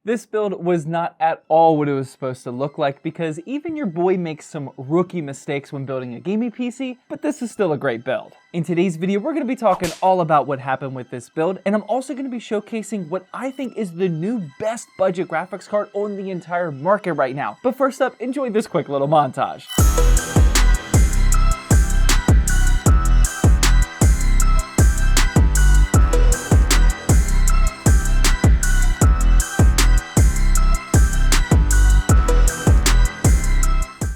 This build was not at all what it was supposed to look like because even your boy makes some rookie mistakes when building a gaming PC, but this is still a great build. In today's video, we're going to be talking all about what happened with this build, and I'm also going to be showcasing what I think is the new best budget graphics card on the entire market right now. But first up, enjoy this quick little montage.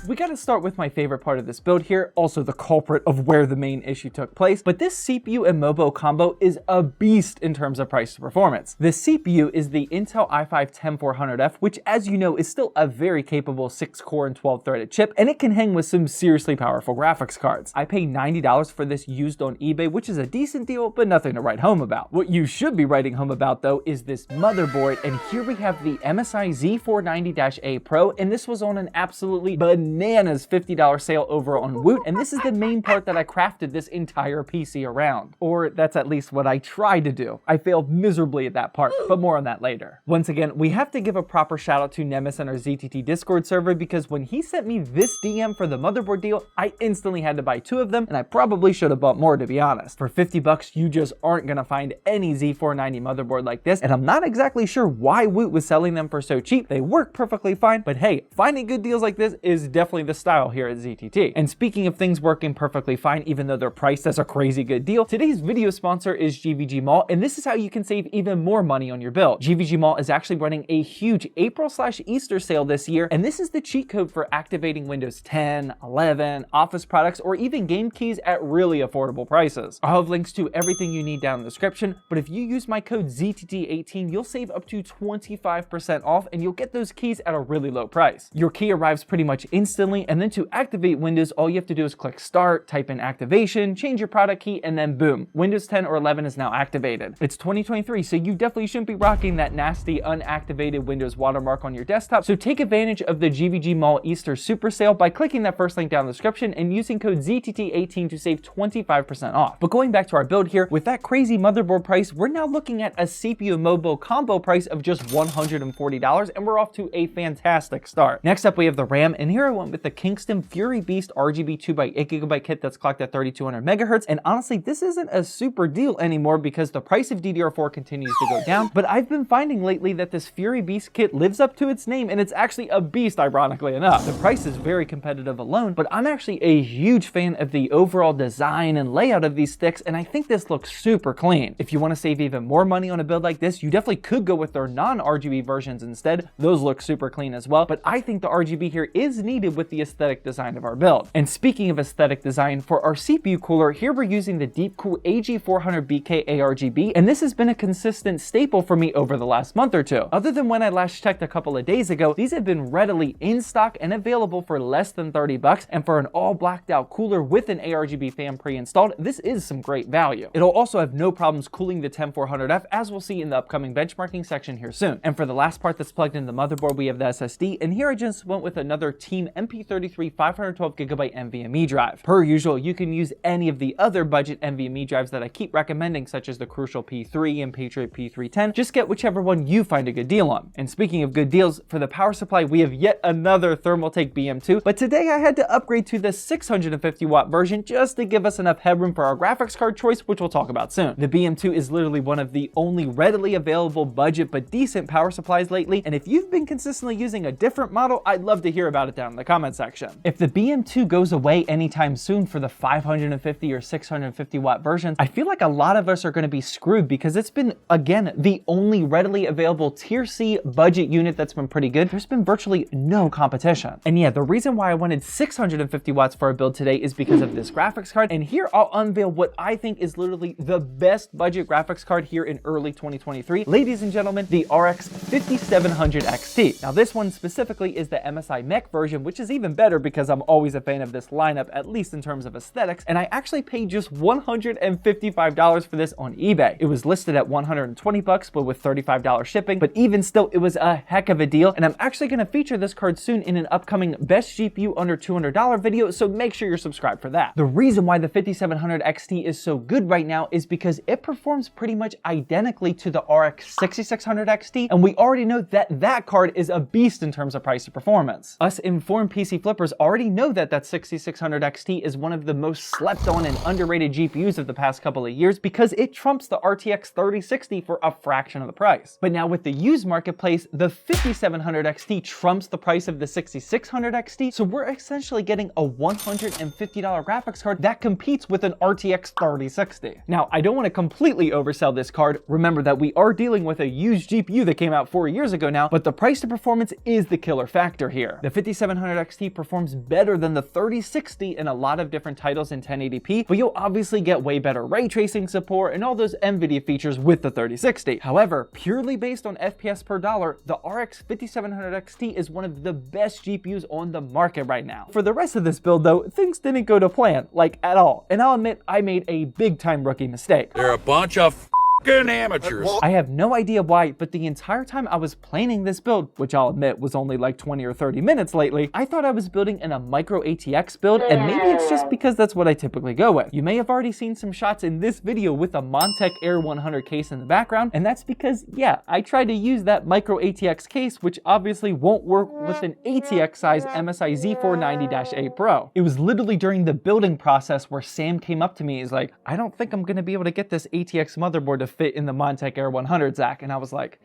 We gotta start with my favorite part of this build here, also the culprit of where the main issue took place, but this CPU and Mobo combo is a beast in terms of price to performance. The CPU is the Intel i5-10400F, which as you know is still a very capable 6-core and 12-threaded chip, and it can hang with some seriously powerful graphics cards. I paid $90 for this used on eBay, which is a decent deal, but nothing to write home about. What you should be writing home about though is this motherboard, and here we have the MSI Z490-A Pro, and this was on an absolutely bananas $50 sale over on Woot, and this is the main part that I crafted this entire PC around. Or that's at least what I tried to do. I failed miserably at that part, but more on that later. Once again, we have to give a proper shout out to Nemes and our ZTT Discord server, because when he sent me this DM for the motherboard deal, I instantly had to buy 2 of them, and I probably should have bought more, to be honest. For 50 bucks, you just aren't gonna find any Z490 motherboard like this, and I'm not exactly sure why Woot was selling them for so cheap. They work perfectly fine, but hey, finding good deals like this is definitely the style here at ZTT. And speaking of things working perfectly fine, even though they're priced as a crazy good deal, today's video sponsor is GVG Mall, and this is how you can save even more money on your build. GVG Mall is actually running a huge April/Easter sale this year, and this is the cheat code for activating Windows 10, 11, Office products, or even game keys at really affordable prices. I'll have links to everything you need down in the description, but if you use my code ZTT18, you'll save up to 25% off, and you'll get those keys at a really low price. Your key arrives pretty much instantly, and then to activate Windows, all you have to do is click Start, type in Activation, change your product key, and then boom, Windows 10 or 11 is now activated. It's 2023, so you definitely shouldn't be rocking that nasty unactivated Windows watermark on your desktop, so take advantage of the GVG Mall Easter Super Sale by clicking that first link down in the description and using code ZTT18 to save 25% off. But going back to our build here, with that crazy motherboard price, we're now looking at a CPU Mobo combo price of just $140, and we're off to a fantastic start. Next up, we have the RAM, and here I went with the Kingston Fury Beast RGB 2x8GB kit that's clocked at 3200 megahertz, and honestly this isn't a super deal anymore because the price of DDR4 continues to go down, but I've been finding lately that this Fury Beast kit lives up to its name, and it's actually a beast, ironically enough. The price is very competitive alone, but I'm actually a huge fan of the overall design and layout of these sticks, and I think this looks super clean. If you want to save even more money on a build like this, you definitely could go with their non-RGB versions instead. Those look super clean as well, but I think the RGB here is needed with the aesthetic design of our build. And speaking of aesthetic design, for our CPU cooler, here we're using the Deepcool AG400BK ARGB, and this has been a consistent staple for me over the last month or two. Other than when I last checked a couple of days ago, these have been readily in stock and available for less than 30 bucks, and for an all blacked out cooler with an ARGB fan pre-installed, this is some great value. It'll also have no problems cooling the 10400F, as we'll see in the upcoming benchmarking section here soon. And for the last part that's plugged into the motherboard, we have the SSD, and here I just went with another Team MP33 512GB NVMe drive. Per usual, you can use any of the other budget NVMe drives that I keep recommending, such as the Crucial P3 and Patriot P310. Just get whichever one you find a good deal on. And speaking of good deals, for the power supply, we have yet another Thermaltake BM2, but today I had to upgrade to the 650 watt version just to give us enough headroom for our graphics card choice, which we'll talk about soon. The BM2 is literally one of the only readily available budget but decent power supplies lately, and if you've been consistently using a different model, I'd love to hear about it down in the comment section. If the BM2 goes away anytime soon for the 550 or 650 watt versions, I feel like a lot of us are going to be screwed because it's been, again, the only readily available tier C budget unit that's been pretty good. There's been virtually no competition. And yeah, the reason why I wanted 650 watts for a build today is because of this graphics card, and here I'll unveil what I think is literally the best budget graphics card here in early 2023. Ladies and gentlemen, the RX 5700 XT. Now this one specifically is the MSI Mech version, which is is even better because I'm always a fan of this lineup, at least in terms of aesthetics, and I actually paid just $155 for this on eBay. It was listed at 120 bucks, but with $35 shipping, but even still, it was a heck of a deal, and I'm actually going to feature this card soon in an upcoming best GPU under $200 video, so make sure you're subscribed for that. The reason why the 5700 XT is so good right now is because it performs pretty much identically to the RX 6600 XT, and we already know that that card is a beast in terms of price to performance. Us informed PC flippers already know that that 6600 XT is one of the most slept on and underrated GPUs of the past couple of years because it trumps the RTX 3060 for a fraction of the price. But now with the used marketplace, the 5700 XT trumps the price of the 6600 XT, so we're essentially getting a $150 graphics card that competes with an RTX 3060. Now, I don't want to completely oversell this card. Remember that we are dealing with a used GPU that came out 4 years ago now, but the price to performance is the killer factor here. The 5700 XT performs better than the 3060 in a lot of different titles in 1080p, but you'll obviously get way better ray tracing support and all those NVIDIA features with the 3060. However, purely based on FPS per dollar, the RX 5700 XT is one of the best GPUs on the market right now. For the rest of this build though, things didn't go to plan, like at all, and I'll admit I made a big time rookie mistake. They're a bunch of amateurs. I have no idea why, but the entire time I was planning this build, which I'll admit was only like 20 or 30 minutes lately, I thought I was building in a micro ATX build, and maybe it's just because that's what I typically go with. You may have already seen some shots in this video with a Montech Air 100 case in the background, and that's because, yeah, I tried to use that micro ATX case, which obviously won't work with an ATX size MSI Z490-8 Pro. It was literally during the building process where Sam came up to me, he's like, I don't think I'm gonna be able to get this ATX motherboard to fit in the Montech Air 100, Zach. And I was like,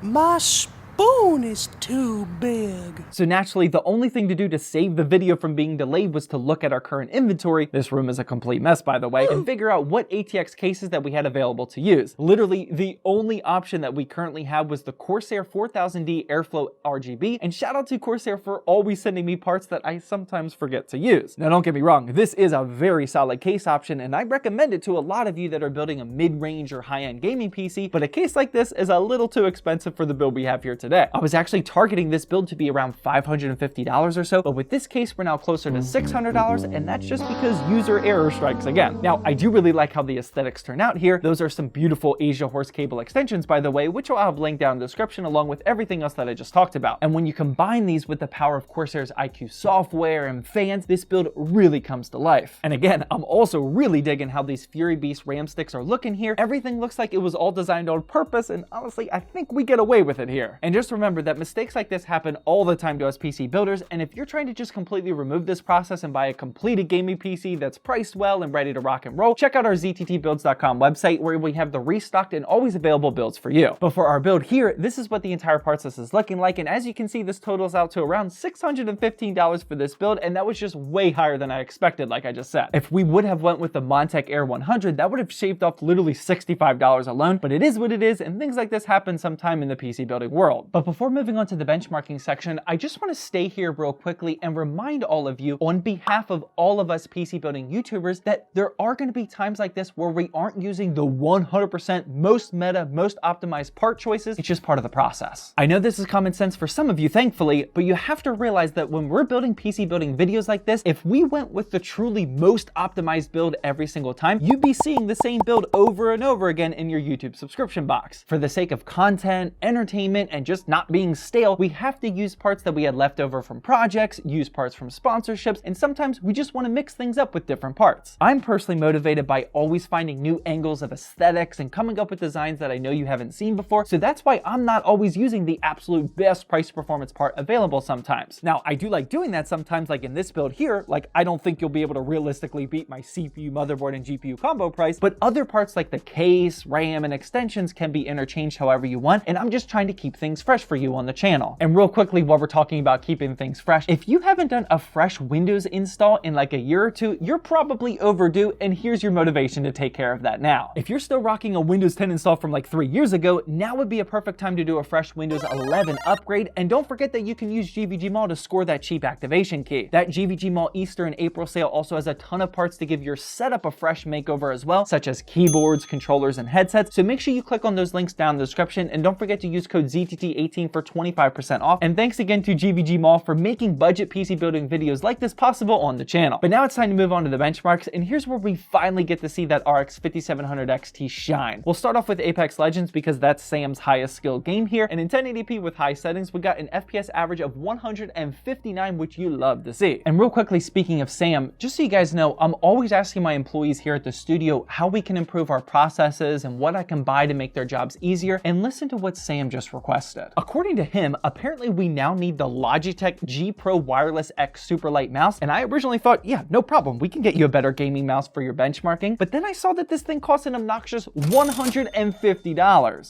my spoon is too big. So naturally, the only thing to do to save the video from being delayed was to look at our current inventory. This room is a complete mess, by the way, and figure out what ATX cases that we had available to use. Literally, the only option that we currently had was the Corsair 4000D Airflow RGB, and shout out to Corsair for always sending me parts that I sometimes forget to use. Now, don't get me wrong, this is a very solid case option, and I recommend it to a lot of you that are building a mid-range or high-end gaming PC, but a case like this is a little too expensive for the build we have here today. I was actually targeting this build to be around $550 or so, but with this case, we're now closer to $600, and that's just because user error strikes again. Now, I do really like how the aesthetics turn out here. Those are some beautiful Asia horse cable extensions, by the way, which I'll have linked down in the description along with everything else that I just talked about. And when you combine these with the power of Corsair's IQ software and fans, this build really comes to life. And again, I'm also really digging how these Fury Beast RAM sticks are looking here. Everything looks like it was all designed on purpose, and honestly, I think we get away with it here. And just remember that mistakes like this happen all the time to us PC builders, and if you're trying to just completely remove this process and buy a completed gaming PC that's priced well and ready to rock and roll, check out our zttbuilds.com website where we have the restocked and always available builds for you. But for our build here, this is what the entire parts list is looking like, and as you can see, this totals out to around $615 for this build, and that was just way higher than I expected, like I just said. If we would have went with the Montech Air 100, that would have shaved off literally $65 alone, but it is what it is, and things like this happen sometime in the PC building world. But before moving on to the benchmarking section, I just want to stay here real quickly and remind all of you on behalf of all of us PC building YouTubers that there are going to be times like this where we aren't using the 100% most meta, most optimized part choices. It's just part of the process. I know this is common sense for some of you, thankfully, but you have to realize that when we're building PC building videos like this, if we went with the truly most optimized build every single time, you'd be seeing the same build over and over again in your YouTube subscription box. For the sake of content, entertainment, and just not being stale, we have to use parts that we had left over from projects, use parts from sponsorships, and sometimes we just want to mix things up with different parts. I'm personally motivated by always finding new angles of aesthetics and coming up with designs that I know you haven't seen before, so that's why I'm not always using the absolute best price performance part available sometimes. Now, I do like doing that sometimes, like in this build here, like I don't think you'll be able to realistically beat my CPU, motherboard, and GPU combo price, but other parts like the case, RAM, and extensions can be interchanged however you want, and I'm just trying to keep things fresh for you on the channel. And real quickly, while we're talking about keeping things fresh, if you haven't done a fresh Windows install in like a year or two, you're probably overdue, and here's your motivation to take care of that now. If you're still rocking a Windows 10 install from like 3 years ago, now would be a perfect time to do a fresh Windows 11 upgrade, and don't forget that you can use GVG Mall to score that cheap activation key. That GVG Mall Easter and April sale also has a ton of parts to give your setup a fresh makeover as well, such as keyboards, controllers, and headsets, so make sure you click on those links down in the description, and don't forget to use code ZTT PC18 for 25% off. And thanks again to GVG Mall for making budget PC building videos like this possible on the channel. But now it's time to move on to the benchmarks, and here's where we finally get to see that RX 5700 XT shine. We'll start off with Apex Legends because that's Sam's highest skill game here, and in 1080p with high settings, we got an FPS average of 159, which you love to see. And real quickly, speaking of Sam, just so you guys know, I'm always asking my employees here at the studio how we can improve our processes and what I can buy to make their jobs easier, and listen to what Sam just requested. According to him, apparently we now need the Logitech G Pro Wireless X Superlight mouse, and I originally thought, yeah, no problem, we can get you a better gaming mouse for your benchmarking, but then I saw that this thing costs an obnoxious $150.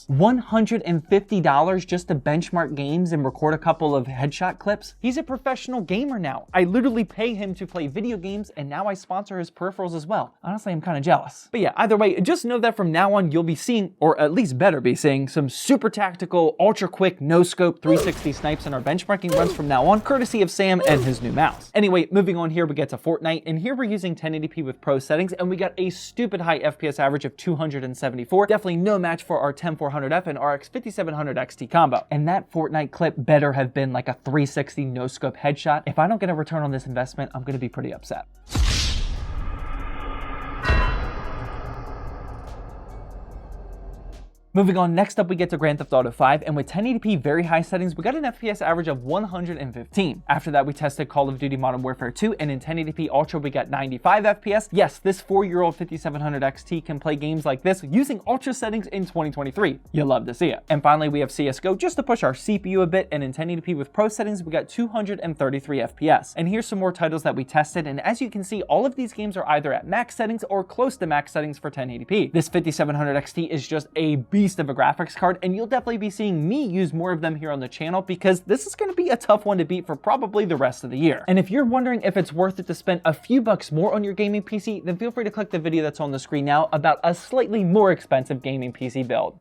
$150 just to benchmark games and record a couple of headshot clips? He's a professional gamer now. I literally pay him to play video games, and now I sponsor his peripherals as well. Honestly, I'm kind of jealous. But yeah, either way, just know that from now on, you'll be seeing, or at least better be seeing, some super tactical, ultra quick, no scope 360 snipes in our benchmarking runs from now on, courtesy of Sam and his new mouse. Anyway, moving on here, we get to Fortnite, and here we're using 1080p with pro settings, and we got a stupid high FPS average of 274. Definitely no match for our 10400F and RX 5700 XT combo. And that Fortnite clip better have been like a 360 no scope headshot. If I don't get a return on this investment, I'm gonna be pretty upset. Moving on, next up we get to Grand Theft Auto 5, and with 1080p very high settings, we got an FPS average of 115. After that, we tested Call of Duty Modern Warfare 2, and in 1080p Ultra, we got 95 FPS. Yes, this 4-year-old 5700 XT can play games like this using Ultra settings in 2023. You'll love to see it. And finally, we have CSGO just to push our CPU a bit, and in 1080p with Pro settings, we got 233 FPS. And here's some more titles that we tested, and as you can see, all of these games are either at max settings or close to max settings for 1080p. This 5700 XT is just a beast of a graphics card, and you'll definitely be seeing me use more of them here on the channel because this is going to be a tough one to beat for probably the rest of the year. And if you're wondering if it's worth it to spend a few bucks more on your gaming PC, then feel free to click the video that's on the screen now about a slightly more expensive gaming PC build.